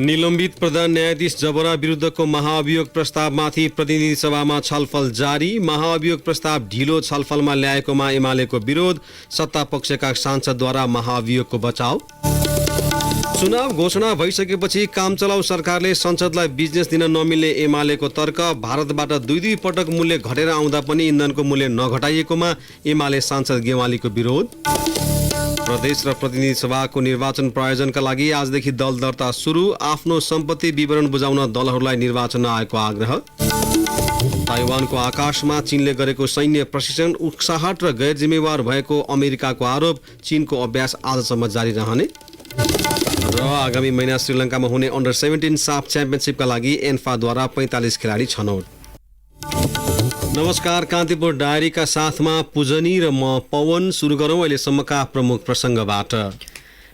निलम्बित प्रधान न्यायाधीश जबरा विरुद्धको महाअभियोग प्रस्तावमाथि प्रतिनिधि सभामा छलफल जारी। महाअभियोग प्रस्ताव ढिलो छलफलमा ल्याएकोमा एमालेको विरोध, सत्तापक्षका सांसदद्वारा महाअभियोगको बचाउ। चुनाव घोषणा भइसकेपछि कामचलाउ सरकारले संसदलाई बिजनेस दिन नमिल्ने एमालेको तर्क। भारतबाट दुई पटक मूल्य घटेर आउँदा पनि इन्धनको मूल्य नघटाइएकोमा एमाले सांसद गेवालीको विरोध। प्रदेश र प्रतिनिधि सभाको निर्वाचन प्रायोजनका लागि आजदेखि दल दर्ता सुरु। आफ्नो सम्पत्ति विवरण बुझाउन दलहरूलाई निर्वाचन आयोगको आग्रह। ताइवानको आकाशमा चीनले गरेको सैन्य प्रशिक्षण उक्साहट र गैर जिम्मेवार भएको अमेरिकाको आरोप। चीनको अभ्यास आजसम्म जारी रहने र आगामी महिना श्रीलङ्कामा हुने अन्डर 17 साफ च्याम्पियनसिपका लागि एन्फाद्वारा 45 खेलाडी छनौट। नमस्कार, कान्तिपुर डायरीका साथमा पुजनी र म पवन। सुरु गरौँ अहिलेसम्मका प्रमुख प्रसङ्गबाट।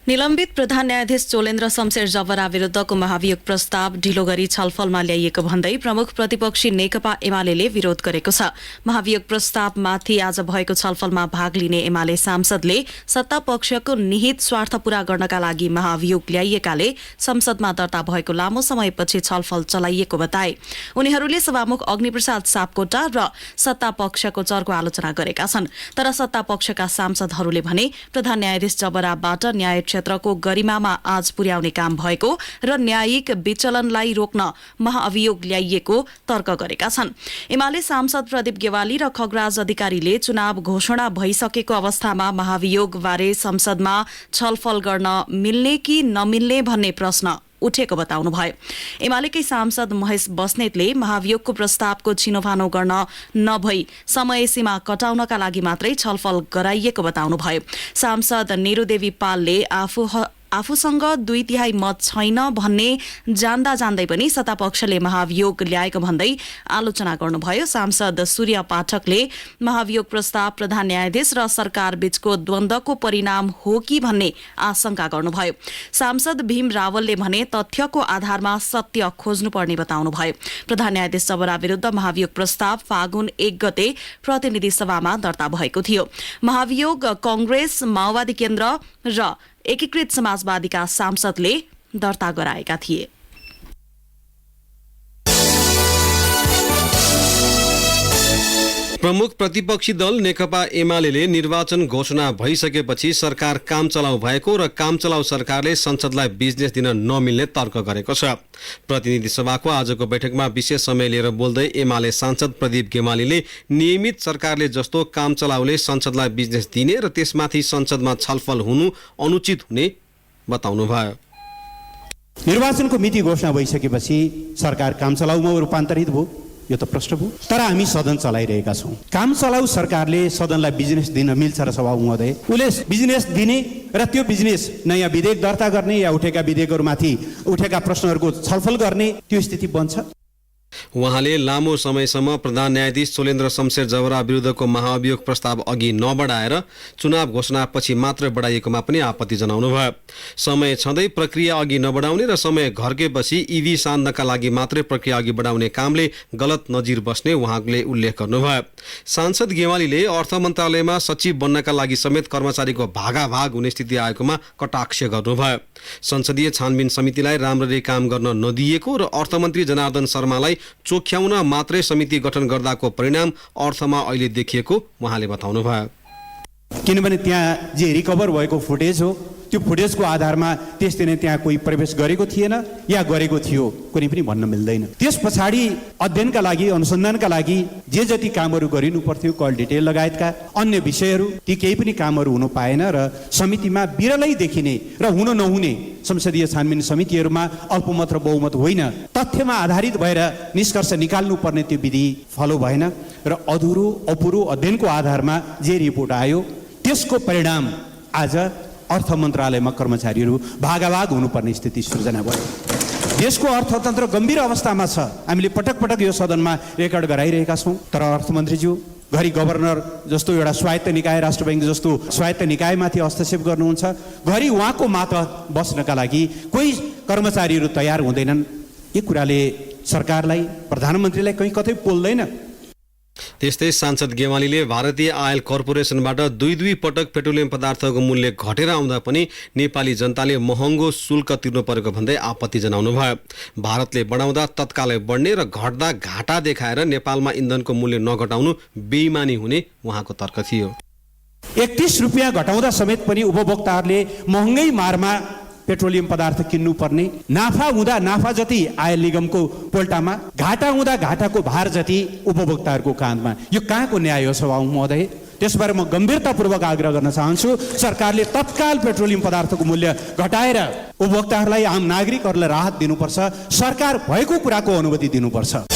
निलम्बित प्रधान न्यायाधीश चोलेन्द्र शमशेर जबरा विरुद्धको महाभियोग प्रस्ताव ढिलो गरी छलफलमा ल्याइएको भन्दै प्रमुख प्रतिपक्षी नेकपा एमाले विरोध गरेको छ। महाभियोग प्रस्तावमाथि आज भएको छलफलमा भाग लिने एमाले सांसदले सत्तापक्षको निहित स्वार्थ पूरा गर्नका लागि महाभियोग ल्याइएकाले संसदमा दर्ता भएको लामो समयपछि छलफल चलाइएको बताए। उनीहरूले सभामुख अग्निप्रसाद सापकोटा र सत्तापक्षको चर्को आलोचना गरेका छन्। तर सत्तापक्षका सांसदहरूले भने प्रधान न्यायाधीश जबराबाट न्याय क्षेत्रको गरिमामा आज पुर्याउने काम भएको र न्यायिक विचलनलाई रोक्न महाअभियोग ल्याइएको तर्क गरेका छन्। एमाले सांसद प्रदीप गेवाली र खगराज अधिकारीले चुनाव घोषणा भइसकेको अवस्थामा महाअभियोगबारे संसदमा छलफल गर्न मिल्ने कि नमिल्ने भन्ने प्रश्न उठेको बताउनुभयो। एमालेकै सांसद महेश बस्नेतले महाभियोगको प्रस्तावको छिनोफानो गर्न नभई समय सीमा कटाउनका लागि मात्रै छलफल गराइएको बताउनुभयो। सांसद नेरुदेवी पालले आफूसँग 2/3 मत छैन भन्ने जान्दा जान्दै पनि सत्तापक्षले महाभियोग ल्याएको भन्दै आलोचना गर्नुभयो। सांसद सूर्य पाठकले महाभियोग प्रस्ताव प्रधान न्यायाधीश र सरकार बीचको द्वन्द्वको परिणाम हो कि भन्ने आशंका गर्नुभयो। सांसद भीम रावलले भने तथ्यको आधारमा सत्य खोज्नुपर्ने बताउनुभयो। प्रधान न्यायाधीश जबरा विरुद्ध महाभियोग प्रस्ताव फागुन 1 गते प्रतिनिधि सभामा दर्ता भएको थियो। महाभियोग कांग्रेस, माओवादी केन्द्र र एकीकृत समाजवादीका सांसदले दर्ता गराएका थिए। प्रमुख प्रतिपक्षी दल नेकपा एमाले निर्वाचन घोषणा भइसकेपछि सरकार काम चलाउ भएको र काम चलाउ सरकारले संसदलाई बिजनेस दिन नमिल्ने तर्क गरेको छ। प्रतिनिधि सभाको आजको बैठकमा विशेष समय लिएर बोल्दै एमाले सांसद प्रदीप गेवालीले नियमित सरकारले जस्तो काम चलाउले संसदलाई बिजनेस दिने र त्यसमाथि संसदमा छलफल हुनु अनुचित हुने बताउनुभयो। निर्वाचनको मिति घोषणा भइसकेपछि सरकार काम चलाउमा रूपान्तरित भयो, यो त प्रश्न भयो। तर हामी सदन चलाइरहेका छौँ। काम चलाउ सरकारले सदनलाई बिजनेस दिन मिल्छ र सभा महोदय उसले बिजनेस दिने र त्यो बिजनेस नयाँ विधेयक दर्ता गर्ने या उठेका विधेयकहरूमाथि उठेका प्रश्नहरूको छलफल गर्ने त्यो स्थिति बन्छ। उहाँले लामो समयसम्म प्रधान न्यायाधीश चोलेन्द्र शमशेर जबरा विरुद्धको महाअभियोग प्रस्ताव अघि नबढाएर चुनाव घोषणापछि मात्र बढाइएकोमा पनि आपत्ति जनाउनुभयो। समय छँदै प्रक्रिया अघि नबढाउने र समय घर्केपछि ईभी सान्नका लागि मात्रै प्रक्रिया अघि बढाउने कामले गलत नजिर बस्ने उहाँले उल्लेख गर्नुभयो। सांसद गेवालीले अर्थ मन्त्रालयमा सचिव बन्नका लागि समेत कर्मचारीको भागाभाग हुने स्थिति आएकोमा कटाक्ष गर्नुभयो। संसदीय छानबिन समितिलाई राम्ररी काम गर्न नदिएको र अर्थमन्त्री जनार्दन शर्मालाई चोख्याउन मात्रै समिति गठन गर्दाको परिणाम अर्थमा अहिले देखिएको उहाँले बताउनुभयो। किनभने त्यहाँ जे रिकभर भएको फुटेज हो त्यो फुटेजको आधारमा त्यस दिन त्यहाँ कोही प्रवेश गरेको थिएन या गरेको थियो कुनै पनि भन्न मिल्दैन। त्यस पछाडि अध्ययनका लागि, अनुसन्धानका लागि जे जति कामहरू गरिनु पर्थ्यो, कल डिटेल लगायतका अन्य विषयहरू, ती केही पनि कामहरू हुन पाएन र समितिमा बिरलै देखिने र हुन नहुने संसदीय छानबिन समितिहरूमा अल्पमत र बहुमत होइन, तथ्यमा आधारित भएर निष्कर्ष निकाल्नुपर्ने त्यो विधि फलो भएन र अपुरो अध्ययनको आधारमा जे रिपोर्ट आयो त्यसको परिणाम आज अर्थ मन्त्रालयमा कर्मचारीहरू भागाभाग हुनुपर्ने स्थिति सृजना भयो। देशको अर्थतन्त्र गम्भीर अवस्थामा छ। हामीले पटक पटक यो सदनमा रेकर्ड गराइरहेका छौँ। तर अर्थमन्त्रीज्यू घरि गभर्नर जस्तो एउटा स्वायत्त निकाय, राष्ट्र बैंक जस्तो स्वायत्त निकायमाथि हस्तक्षेप गर्नुहुन्छ, घरि उहाँको मातहत बस्नका लागि कोही कर्मचारीहरू तयार हुँदैनन्। यो कुराले सरकारलाई, प्रधानमन्त्रीलाई कहीँ कतै पोल्दैन। त्यस्तै सांसद गेवालीले भारतीय आयल कर्पोरेसनबाट दुई पटक पेट्रोलियम पदार्थको मूल्य घटेर आउँदा पनि नेपाली जनताले महँगो शुल्क तिर्नु परेको भन्दै आपत्ति जनाउनुभयो। भारतले बढाउँदा तत्कालै बढ्ने र घट्दा घाटा देखाएर नेपालमा इन्धनको मूल्य नघटाउनु बेइमानी हुने उहाँको तर्क थियो। 31 रुपियाँ घटाउँदा समेत पनि उपभोक्ताहरूले महँगै मारमा पेट्रोलियम पदार्थ किन्नु पर्ने, नाफा हुँदा नाफा जति आयल निगमको पोल्टामा, घाटा हुँदा घाटाको भार जति उपभोक्ताहरूको काँधमा। यो कहाँको न्याय हो सभामुख महोदय? त्यसबारे म गम्भीरतापूर्वक आग्रह गर्न चाहन्छु, सरकारले तत्काल पेट्रोलियम पदार्थको मूल्य घटाएर उपभोक्ताहरूलाई, आम नागरिकहरूलाई राहत दिनुपर्छ। सरकार भएको कुराको अनुमति दिनुपर्छ।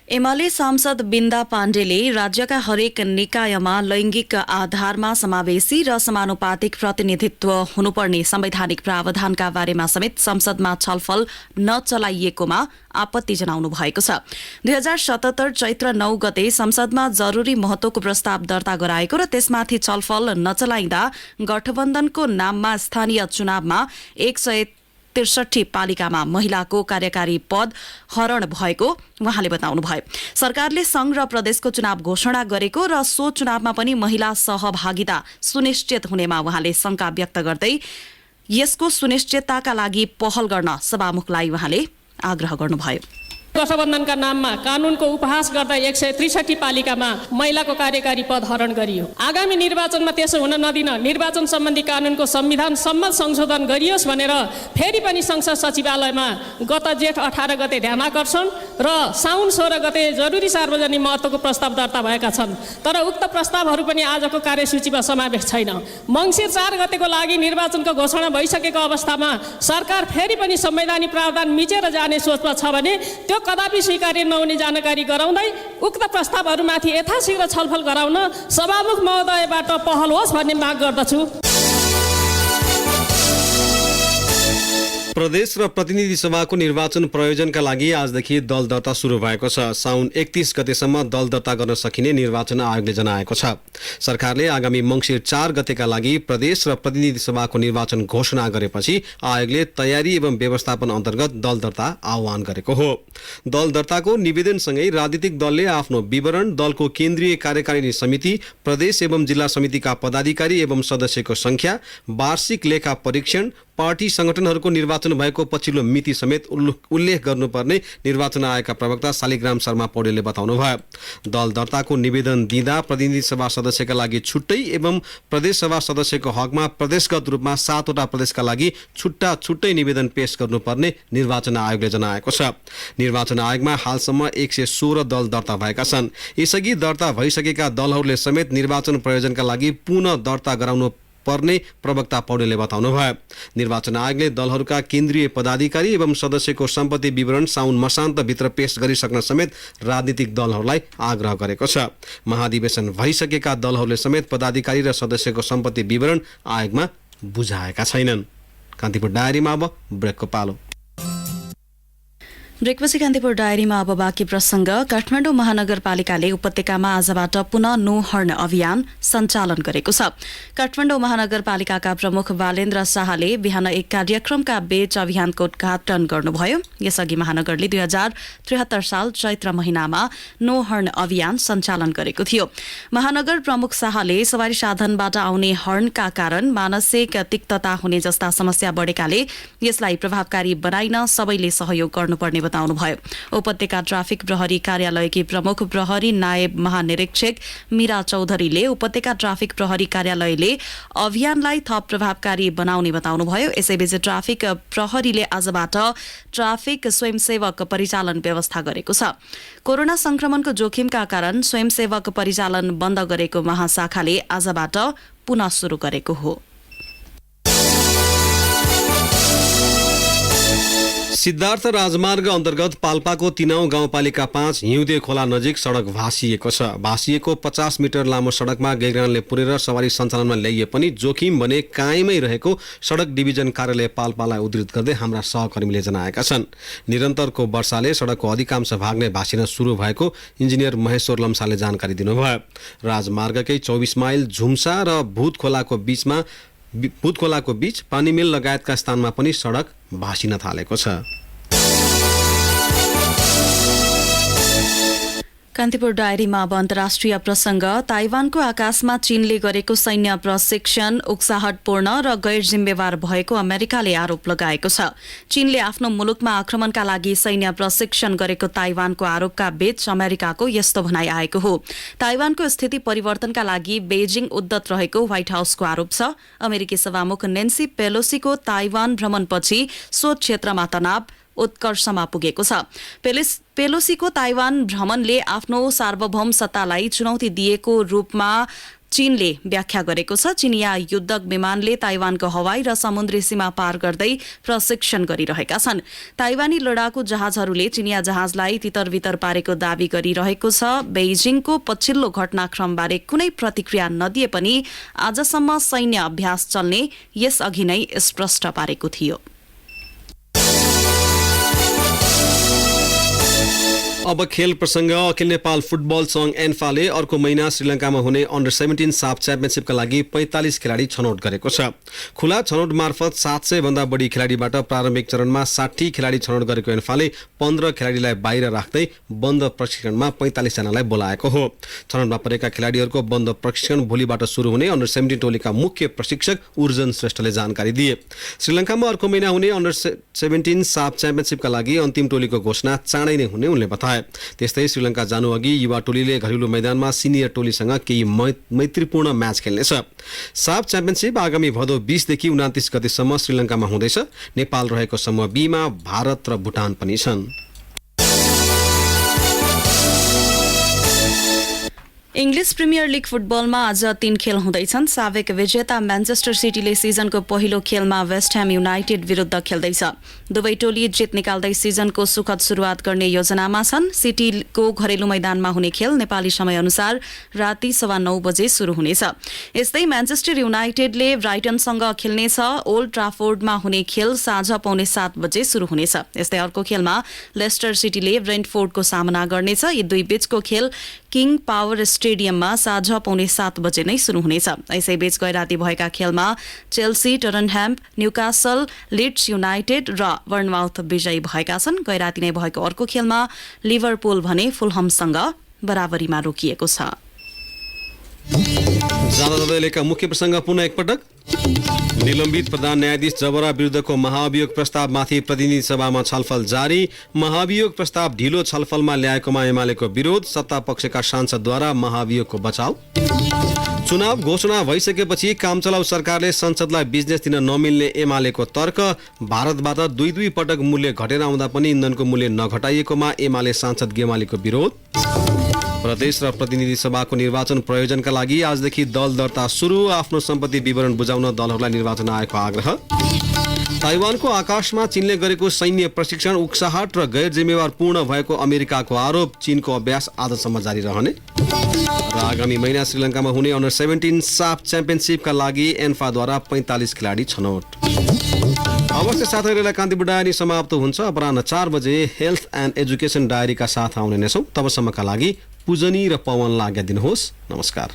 एमाले सांसद बिन्दा पाण्डेले राज्यका हरेक निकायमा लैंगिक आधारमा समावेशी र समानुपातिक प्रतिनिधित्व हुनुपर्ने संवैधानिक प्रावधानका बारेमा समेत संसदमा छलफल नचलाइएकोमा आपत्ति जनाउनु भएको छ। 2077 चैत्र 9 गते संसदमा जरूरी महत्वको प्रस्ताव दर्ता गराएको र त्यसमाथि छलफल नचलाइँदा गठबन्धनको नाममा स्थानीय चुनावमा 163 पालिकामा महिलाको कार्यकारी पद हरण भएको उहाँले बताउनुभयो। सरकारले संघ र प्रदेशको चुनाव घोषणा गरेको र सो चुनावमा पनि महिला सहभागिता सुनिश्चित हुनेमा उहाँले शंका व्यक्त गर्दै यसको सुनिश्चितताका लागि पहल गर्न सभामुखलाई उहाँले आग्रह गर्नुभयो। गठबन्धनका नाममा कानूनको उपहास गर्दा 163 पालिकामा महिलाको कार्यकारी पद हरण गरियो। आगामी निर्वाचनमा त्यसो हुन नदिन निर्वाचन सम्बन्धी कानूनको संविधान सम्मत संशोधन गरियोस् भनेर फेरि पनि संसद सचिवालयमा गत जेठ 18 गते ध्यानाकर्षण र साउन 16 गते जरुरी सार्वजनिक महत्वको प्रस्ताव दर्ता भएका छन्। तर उक्त प्रस्तावहरू पनि आजको कार्यसूचीमा समावेश छैन। मङ्सिर 4 गतेको लागि निर्वाचनको घोषणा भइसकेको अवस्थामा सरकार फेरि पनि संवैधानिक प्रावधान मिचेर जाने सोचमा छ भने त्यो कदापि स्वीकार्य नहुने जानकारी गराउँदै उक्त प्रस्तावहरूमाथि यथाशीघ्र छलफल गराउन सभामुख महोदयबाट पहल होस् भन्ने माग गर्दछु। प्रदेश र प्रतिनिधि सभाको निर्वाचन प्रयोजनका लागि आजदेखि दल दर्ता सुरु भएको छ। साउन 31 गतेसम्म दल दर्ता गर्न सकिने निर्वाचन आयोगले जनाएको छ। सरकारले आगामी मङ्सिर 4 गतेका लागि प्रदेश र प्रतिनिधि सभाको निर्वाचन घोषणा गरेपछि आयोगले तयारी एवं व्यवस्थापन अन्तर्गत दल दर्ता आह्वान गरेको हो। दल दर्ताको निवेदनसँगै राजनीतिक दलले आफ्नो विवरण, दलको केन्द्रीय कार्यकारिणी समिति, प्रदेश एवं जिल्ला समितिका पदाधिकारी एवं सदस्यको संख्या, वार्षिक लेखा परीक्षण, पार्टी संगठनहरूको निर्वाचन भएको पछिल्लो मिति समेत उल्लेख गर्नुपर्ने निर्वाचन आयोगका प्रवक्ता शालिग्राम शर्मा पौडेलले बताउनुभयो। दल दर्ताको निवेदन दिँदा प्रतिनिधि सभा सदस्यका लागि छुट्टै एवं प्रदेश सभा सदस्यको हकमा प्रदेशगत रूपमा 7 वटा प्रदेशका लागि छुट्टै निवेदन पेश गर्नुपर्ने निर्वाचन आयोगले जनाएको छ। निर्वाचन आयोगमा हालसम्म 116 दल दर्ता भएका छन्। यसअघि दर्ता भइसकेका दलहरूले समेत निर्वाचन प्रयोजनका लागि पुनः दर्ता गराउनु पर्ने प्रवक्ता पौडेलले बताउनुभयो। निर्वाचन आयोगले दलहरूका केन्द्रीय पदाधिकारी एवं सदस्यको सम्पत्ति विवरण साउन मसान्तभित्र पेश गरिसक्न समेत राजनीतिक दलहरूलाई आग्रह गरेको छ। महाधिवेशन भइसकेका दलहरूले समेत पदाधिकारी र सदस्यको सम्पत्ति विवरण आयोगमा बुझाएका छैनन्। कान्तिपुर डायरीमा अब ब्रेकको पालो। ब्रेकपछि कान्तिपुर डायरीमा अब बाँकी प्रसंग। काठमाडौँ महानगरपालिकाले उपत्यकामा आजबाट पुनः नो हर्न अभियान सञ्चालन गरेको छ। काठमाडौँ महानगरपालिकाका प्रमुख बालेन्द्र शाहले बिहान एक कार्यक्रमका बीच अभियानको उद्घाटन गर्नुभयो। यसअघि महानगरले 2073 साल चैत्र महिनामा नो हर्न अभियान सञ्चालन गरेको थियो। महानगर प्रमुख शाहले सवारी साधनबाट आउने हर्नका कारण मानसिक तिक्तता हुने जस्ता समस्या बढेकाले यसलाई प्रभावकारी बनाइन सबैले सहयोग गर्नुपर्ने बताउनुभयो। उपत्यका ट्राफिक प्रहरी कार्यालयकी प्रमुख प्रहरी नायब महानिरीक्षक मीरा चौधरीले उपत्यका ट्राफिक प्रहरी कार्यालयले अभियानलाई थप प्रभावकारी बनाउने बताउनुभयो। यसैबीच ट्राफिक प्रहरीले आजबाट ट्राफिक स्वयंसेवक परिचालन व्यवस्था गरेको छ। कोरोना संक्रमणको जोखिमका कारण स्वयंसेवक परिचालन बन्द गरेको महाशाखाले आजबाट पुनः सुरु गरेको हो। सिद्धार्थ राजमार्ग अन्तर्गत पाल्पाको तिनाउ गाउँपालिका 5 हिउँदे खोला नजिक सडक भासिएको छ। भासिएको 50 मिटर लामो सडकमा गैरगानले पुरेर सवारी सञ्चालनमा ल्याइए पनि जोखिम भने कायमै रहेको सडक डिभिजन कार्यालय पाल्पालाई उद्धृत गर्दै हाम्रा सहकर्मीले जनाएका छन्। निरन्तरको वर्षाले सडकको अधिकांश भाग नै भासिन सुरु भएको इन्जिनियर महेश्वर लम्साले जानकारी दिनुभयो। राजमार्गकै 24 माइल झुम्सा र भूतखोलाको बीच पानीमेल लगायतका स्थानमा पनि सडक भासिन थालेको छ। कान्तिपुर डायरीमा अब अन्तर्राष्ट्रिय प्रसंग। ताइवानको आकाशमा चीनले गरेको सैन्य प्रशिक्षण उक्साहटपूर्ण र गैर जिम्मेवार भएको अमेरिकाले आरोप लगाएको छ। चीनले आफ्नो मुलुकमा आक्रमणका लागि सैन्य प्रशिक्षण गरेको ताइवानको आरोपका बीच अमेरिकाको यस्तो भनाइ आएको हो। ताइवानको स्थिति परिवर्तनका लागि बेजिङ उद्यत रहेको व्हाइट हाउसको आरोप छ। अमेरिकी सभामुख नेन्सी पेलोसीको ताइवान भ्रमणपछि सो क्षेत्रमा तनाव उत्कर्षमा पुगेको छ। पेलोसीको ताइवान भ्रमणले आफ्नो सार्वभौम सत्तालाई चुनौती दिएको रूपमा चीनले व्याख्या गरेको छ। चिनिया युद्धक विमानले ताइवानको हवाई र समुद्री सीमा पार गर्दै प्रशिक्षण गरिरहेका छन्। ताइवानी लडाकु जहाजहरूले चिनिया जहाजलाई तितर-बितर पारेको दावी गरिरहेको छ। बेइजिङको पछिल्लो घटनाक्रमबारे कुनै प्रतिक्रिया नदिए पनि आजसम्म सैन्य अभ्यास चल्ने यसअघि नै स्पष्ट पारेको थियो। अब खेल प्रसंग। अखिल नेपाल फुटबल संघ एन्फाले अर्को महिना श्रीलंकामा हुने अन्डर 17 साफ च्याम्पियनशिपका लागि 45 खेलाडी छनौट गरेको छ। खुला छनौट मार्फत 700 भन्दा बढी खेलाडीबाट प्रारम्भिक चरणमा 60 खेलाडी छनौट गरेको एन्फाले 15 खेलाडीलाई बाहिर राख्दै बन्द प्रशिक्षणमा 45 जनालाई बोलाएको हो। छनौटमा परेका खेलाडीहरूको बन्द प्रशिक्षण भोलिबाट सुरु हुने अन्डर 17 टोलीका मुख्य प्रशिक्षक उर्जन श्रेष्ठले जानकारी दिए। श्रीलंकामा अर्को महिना हुने अन्डर 17 साफ च्याम्पियनशिपका लागि अन्तिम टोलीको घोषणा चाँडै नै हुने उनले बताए। त्यस्तै श्रीलंका जानु अघि युवा टोलीले घरेलु मैदानमा सिनियर टोलीसँग केही मैत्रीपूर्ण म्याच खेल्नेछ। साफ च्याम्पियनशिप आगामी भदौ 20 देखि 29 गतेसम्म श्रीलंकामा हुँदैछ। नेपाल रहेको समूह बी मा भारत र भुटान पनि छन्। इङ्ग्लिस प्रिमियर लिग फुटबलमा आज 3 खेल हुँदैछन्। सावेक विजेता म्यान्चेस्टर सिटीले सिजनको पहिलो खेलमा वेस्ट ह्याम युनाइटेड विरुद्ध खेल्दैछ। दुवै टोली जित निकाल्दै सिजनको सुखद सुरुवात गर्ने योजनामा छन्। सिटीको घरेलु मैदानमा हुने खेल नेपाली समयअनुसार राति 9:15 बजे सुरु हुनेछ। यस्तै म्यान्चेस्टर युनाइटेडले ब्राइटनसँग खेल्नेछ। ओल्ड ट्राफोर्डमा हुने खेल साँझ 7:15 बजे सुरु हुनेछ। यस्तै अर्को खेलमा लेस्टर सिटीले ब्रेन्टफोर्डको सामना गर्नेछ। यी दुई बीचको खेल किङ पावर स्टेडियममा साँझ 7:15 बजे नै सुरु हुनेछ। यसैबीच गैराती भएका खेलमा चेल्सी, टटनह्याम, न्यूकासल, लिड्स युनाइटेड र बर्नमाउथ विजयी भएका छन्। गैराती नै भएको अर्को खेलमा लिभरपुल भने फुलहमसँग बराबरीमा रोकिएको छ। जाँदा मुख्य प्रसंग पुनः एकपटक। निलम्बित प्रधान न्यायाधीश जबरा विरुद्धको महाभियोग प्रस्तावमाथि प्रतिनिधि सभामा छलफल जारी। महाभियोग प्रस्ताव ढिलो छलफलमा ल्याएकोमा एमालेको विरोध। सत्ता पक्षका सांसदद्वारा महाभियोगको बचाउ। चुनाव घोषणा भइसकेपछि कामचलाउ सरकारले संसदलाई बिजनेस दिन नमिल्ने एमालेको तर्क। भारतबाट 2 पटक मूल्य घटेर आउँदा पनि इन्धनको मूल्य नघटाइएकोमा एमाले सांसद गेमालीको विरोध। प्रदेश र प्रतिनिधि सभाको निर्वाचन प्रयोजनका लागि आजदेखि दल दर्ता सुरु। आफ्नो सम्पत्ति विवरण बुझाउन दलहरूलाई निर्वाचन आयोगको आग्रह। ताइवानको आकाशमा चीनले गरेको सैन्य प्रशिक्षण उक्साहट र गैर जिम्मेवार पूर्ण भएको अमेरिकाको आरोप। चीनको अभ्यास आजसम्म जारी रहने र आगामी महिना श्रीलंकामा हुने अन्डर 17 साफ च्याम्पियनशिपका लागि एन्फाद्वारा 45 खेलाडी छनौट। अवश्य साथीहरूलाई कान्तिपुर डायरी समाप्त हुन्छ। अपराह्न 4 बजे हेल्थ एन्ड एजुकेसन डायरीका साथ आउने नै छौँ। तबसम्मका लागि पूजनी र पवनलाई आज्ञा दिनुहोस्। नमस्कार।